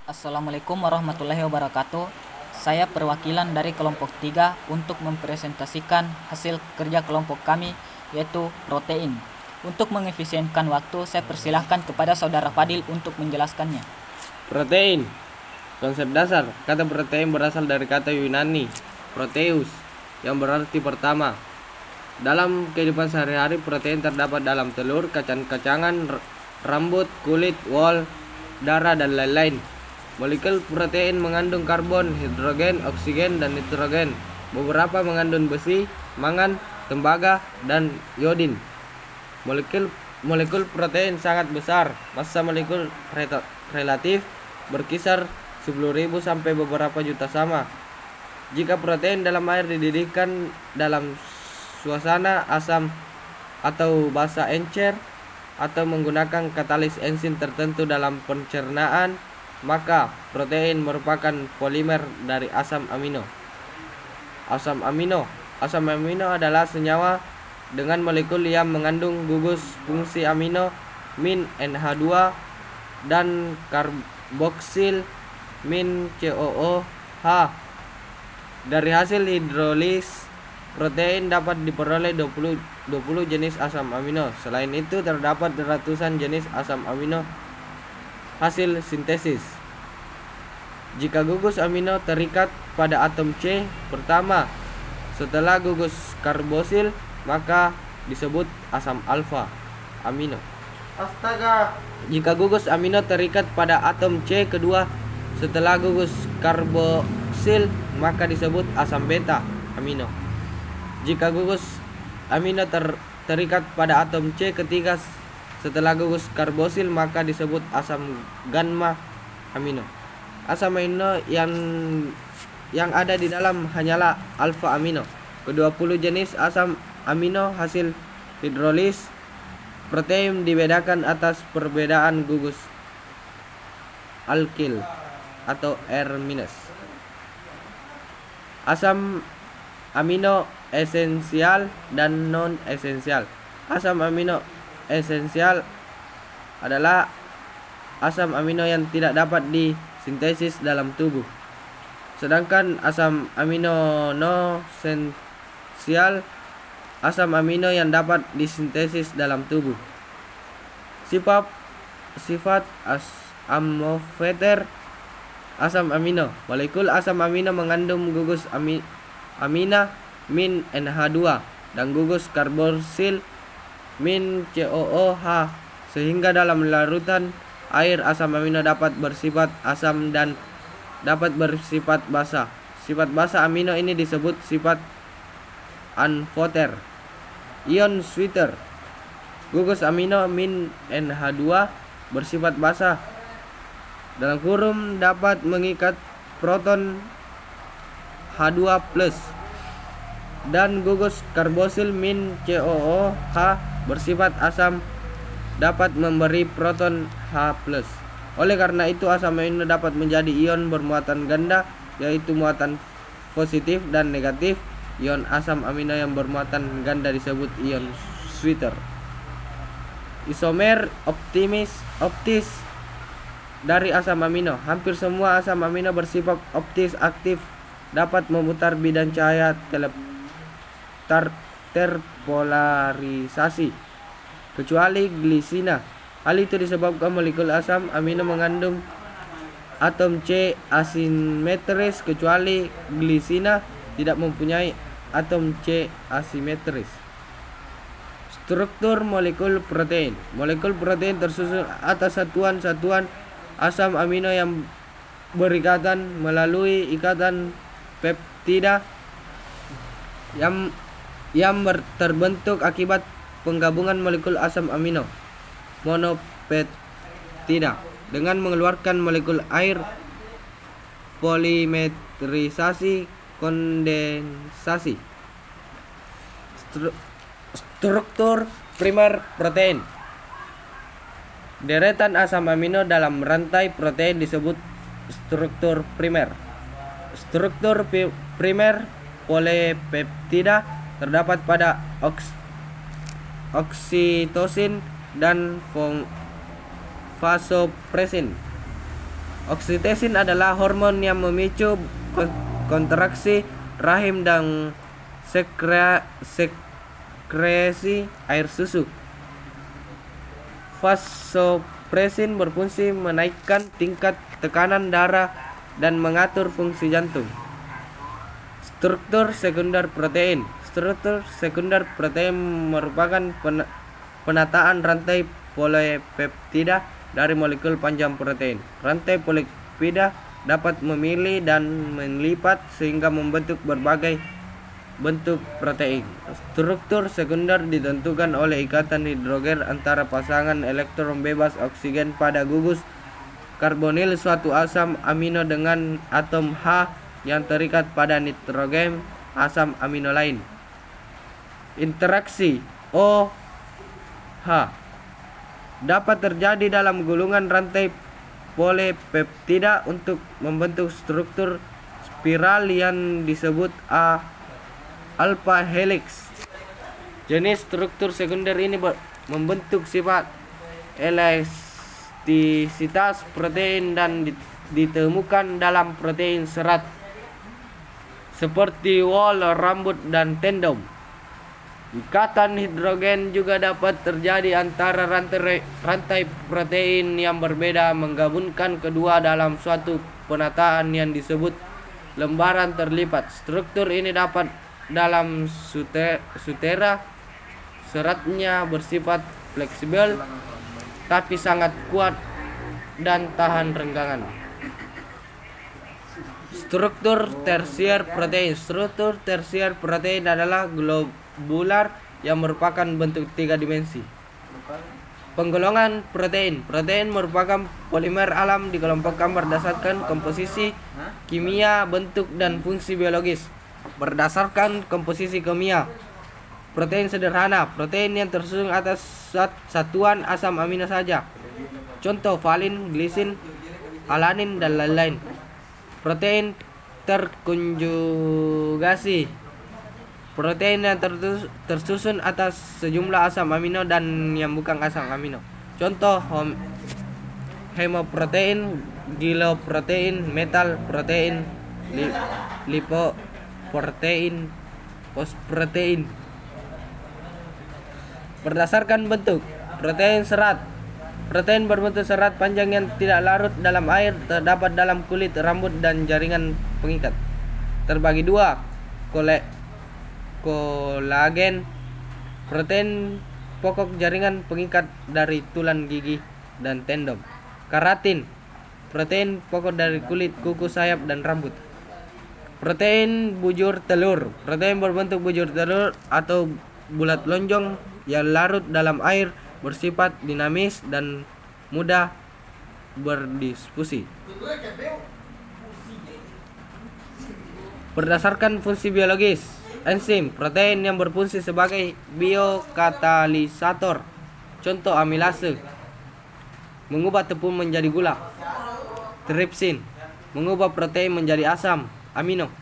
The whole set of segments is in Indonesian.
Assalamualaikum warahmatullahi wabarakatuh. Saya perwakilan dari kelompok 3 untuk mempresentasikan hasil kerja kelompok kami, yaitu protein. Untuk mengefisienkan waktu, saya persilahkan kepada saudara Fadil untuk menjelaskannya. Protein. Konsep dasar. Kata protein berasal dari kata Yunani proteus yang berarti pertama. Dalam kehidupan sehari-hari, protein terdapat dalam telur, kacang-kacangan, rambut, kulit, wol, darah, dan lain-lain. Molekul protein mengandung karbon, hidrogen, oksigen, dan nitrogen. Beberapa mengandung besi, mangan, tembaga, dan iodin. Molekul protein sangat besar. Massa molekul relatif berkisar 10.000 sampai beberapa juta sama. Jika protein dalam air dididihkan dalam suasana asam atau basa encer atau menggunakan katalis enzim tertentu dalam pencernaan, maka protein merupakan polimer dari asam amino. Asam amino adalah senyawa dengan molekul yang mengandung gugus fungsi amino min NH2 dan karboksil min COOH. Dari hasil hidrolis, protein dapat diperoleh 20 jenis asam amino. Selain itu, terdapat ratusan jenis asam amino hasil sintesis. Jika gugus amino terikat pada atom C pertama setelah gugus karbosil, maka disebut asam alfa amino. Astaga. Jika gugus amino terikat pada atom C kedua setelah gugus karbosil, maka disebut asam beta amino. Jika gugus amino terikat pada atom C ketiga setelah gugus karbosil, maka disebut asam gamma amino. Asam amino yang ada di dalam hanyalah alfa amino. Ke-20 jenis asam amino hasil hidrolis protein dibedakan atas perbedaan gugus alkil atau R-. Asam amino esensial dan non esensial. Asam amino esensial adalah asam amino yang tidak dapat disintesis dalam tubuh. Sedangkan asam amino non esensial asam amino yang dapat disintesis dalam tubuh. Sifat amorfeter asam amino. Molekul asam amino mengandung gugus amina min NH2 dan gugus karbosil min COOH, sehingga dalam larutan air asam amino dapat bersifat asam dan dapat bersifat basa. Sifat basa amino ini disebut sifat unfother. Ion sweeter. Gugus amino min NH2 bersifat basa dalam kurung dapat mengikat proton H2+ dan gugus karbosil min COOH bersifat asam dapat memberi proton H+. Oleh karena itu, asam amino dapat menjadi ion bermuatan ganda, yaitu muatan positif dan negatif. Ion asam amino yang bermuatan ganda disebut ion sweeter. Isomer optis dari asam amino. Hampir semua asam amino bersifat optis aktif, dapat memutar bidang cahaya terpolarisasi, kecuali glisina. Hal itu disebabkan molekul asam amino mengandung atom C asimetris, kecuali glisina tidak mempunyai atom C asimetris. Struktur molekul protein. Molekul protein tersusun atas satuan-satuan asam amino yang berikatan melalui ikatan peptida yang terbentuk akibat penggabungan molekul asam amino monopeptida dengan mengeluarkan molekul air, polimerisasi, kondensasi. Struktur primer protein. Deretan asam amino dalam rantai protein disebut struktur primer. Struktur primer polypeptida terdapat pada oksitosin dan vasopresin. Oksitosin adalah hormon yang memicu kontraksi rahim dan sekresi air susu. Vasopresin berfungsi menaikkan tingkat tekanan darah dan mengatur fungsi jantung. Struktur sekunder protein. Struktur sekunder protein merupakan penataan rantai polipeptida dari molekul panjang protein. Rantai polipeptida dapat memilih dan melipat sehingga membentuk berbagai bentuk protein. Struktur sekunder ditentukan oleh ikatan hidrogen antara pasangan elektron bebas oksigen pada gugus karbonil suatu asam amino dengan atom H yang terikat pada nitrogen asam amino lain. Interaksi OH dapat terjadi dalam gulungan rantai polipeptida untuk membentuk struktur spiral yang disebut alpha helix. Jenis struktur sekunder ini membentuk sifat elastisitas protein dan ditemukan dalam protein serat seperti wol, rambut, dan tendon. Ikatan hidrogen juga dapat terjadi antara rantai protein yang berbeda menggabungkan kedua dalam suatu penataan yang disebut lembaran terlipat. Struktur ini dapat dalam sutera. Seratnya bersifat fleksibel tapi sangat kuat dan tahan renggangan. Struktur tersier protein. Struktur tersier protein adalah globular yang merupakan bentuk 3 dimensi. Penggolongan protein. Protein merupakan polimer alam dikelompokkan berdasarkan komposisi kimia, bentuk, dan fungsi biologis. Berdasarkan komposisi kimia, protein sederhana, protein yang tersusun atas satuan asam amino saja. Contoh valin, glisin, alanin, dan lain-lain. Protein terkonjugasi, protein yang tersusun atas sejumlah asam amino dan yang bukan asam amino. Contoh hemoprotein, giloprotein, metal protein, lipoprotein, fosprotein. Berdasarkan bentuk, protein serat. Protein berbentuk serat panjang yang tidak larut dalam air, terdapat dalam kulit, rambut, dan jaringan pengikat. Terbagi dua, kolagen, protein pokok jaringan pengikat dari tulang gigi dan tendon. Keratin, protein pokok dari kulit, kuku, sayap, dan rambut. Protein bujur telur. Protein berbentuk bujur telur atau bulat lonjong yang larut dalam air, bersifat dinamis dan mudah berdiskusi. Berdasarkan fungsi biologis, enzim, protein yang berfungsi sebagai biokatalisator. Contoh amilase, mengubah tepung menjadi gula. Tripsin, mengubah protein menjadi asam amino.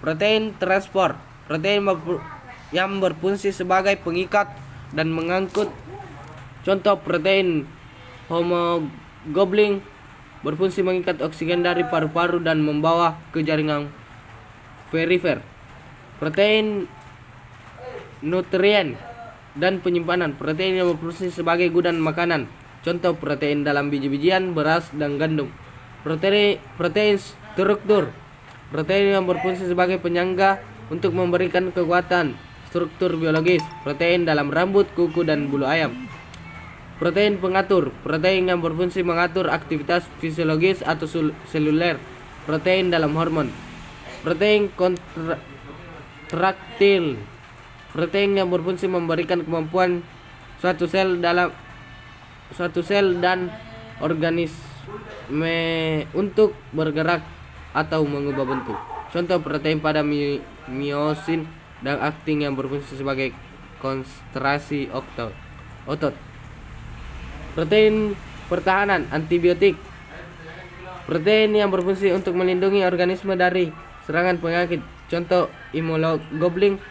Protein transport, protein yang berfungsi sebagai pengikat dan mengangkut. Contoh protein hemoglobin berfungsi mengikat oksigen dari paru-paru dan membawa ke jaringan perifer. Protein nutrien dan penyimpanan, protein yang berfungsi sebagai gudang makanan. Contoh protein dalam biji-bijian, beras, dan gandum. Protein struktur, protein yang berfungsi sebagai penyangga untuk memberikan kekuatan. Struktur biologis, protein dalam rambut, kuku, dan bulu ayam. Protein pengatur, protein yang berfungsi mengatur aktivitas fisiologis atau seluler. Protein dalam hormon. Protein kontraktil, protein yang berfungsi memberikan kemampuan suatu sel dan organisme untuk bergerak atau mengubah bentuk. Contoh protein pada miosin dan aktin yang berfungsi sebagai konsentrasi otot. Protein pertahanan, antibiotik, protein yang berfungsi untuk melindungi organisme dari serangan penyakit. Contoh immunoglobulin,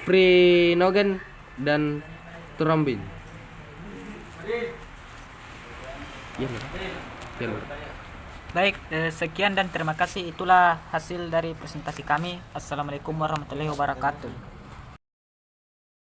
fibrinogen, dan trombin. Ya, Baik, sekian dan terima kasih. Itulah hasil dari presentasi kami. Assalamualaikum warahmatullahi wabarakatuh.